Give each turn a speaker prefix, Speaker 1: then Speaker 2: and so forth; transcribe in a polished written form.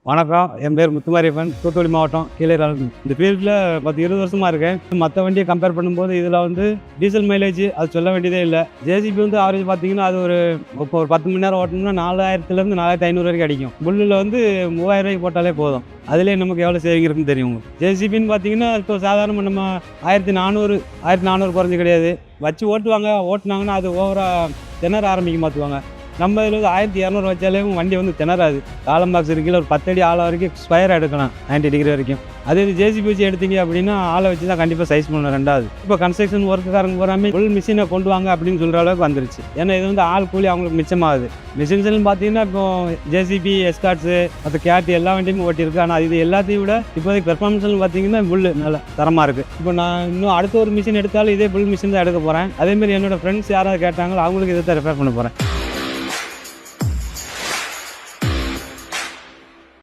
Speaker 1: வணக்கம். என் பேர் முத்துமாரியப்பன், தூத்துக்குடி மாவட்டம் கீழேரால். இந்த ஃபீல்டில் 10-20 வருஷமாக இருக்கேன். மற்ற வண்டியை கம்பேர் பண்ணும்போது இதில் டீசல் மைலேஜ் அது சொல்ல வேண்டியதே இல்லை. ஜேசிபி ஆவரேஜ் பார்த்தீங்கன்னா அது இப்போ ஒரு 10 மணி நேரம் ஓட்டணும்னா 4000 4500 வரைக்கும் அடிக்கும். புல்லில் 3000 ரூபாய்க்கு போட்டாலே போதும். அதிலே நமக்கு எவ்வளோ சேவிங் இருக்குன்னு தெரியும். ஜேசிபின்னு பார்த்தீங்கன்னா இப்போ சாதாரணமாக நம்ம 1400 குறைஞ்சி கிடையாது. வச்சு ஓட்டுனாங்கன்னா அது ஓவராக திணற ஆரம்பிக்க மாற்றுவாங்க. நம்ம இதில் 1200 வச்சாலே வண்டி திணறாது. காலம் பாக்ஸ் இருக்குல்ல, ஒரு 10 அடி ஆழம் வரைக்கும் ஸ்கொயர் எடுக்கலாம் 90 டிகிரி வரைக்கும். அதே இது ஜேசிபி வச்சு எடுத்தீங்க அப்படின்னா ஆளை வச்சு தான் கண்டிப்பாக சைஸ் பண்ணணும். ரெண்டாவது இப்போ கன்ஸ்ட்ரக்ஷன் ஒர்க்குக்காரங்க போகாமல் ஃபுல் மிஷினை கொண்டு வாங்க அப்படின்னு சொல்கிற அளவுக்கு வந்துருச்சு. ஏன்னா இது ஆள் கூலி அவங்களுக்கு மிச்சமாகுது. மிஷின்ஸ்ன்னு பார்த்தீங்கன்னா இப்போ ஜேசிபி, எஸ்கார்ட்ஸு, மற்ற கேட் எல்லா வண்டியுமே ஓட்டியிருக்கு. ஆனால் இது எல்லாத்தையும் விட இப்போதைக்கு பெர்ஃபார்மன்ஸ்னு பார்த்தீங்கன்னா புல் நல்ல தரமாக இருக்குது. இப்போ நான் இன்னும் அடுத்த ஒரு மிஷின் எடுத்தாலும் இதே புல் மிஷின் தான் எடுக்க போகிறேன். அதேமாதிரி என்னோடய ஃப்ரெண்ட்ஸ் யாராவது கேட்டாங்களோ அவங்களுக்கு இதை தான் ரெஃபர் பண்ண போகிறேன்.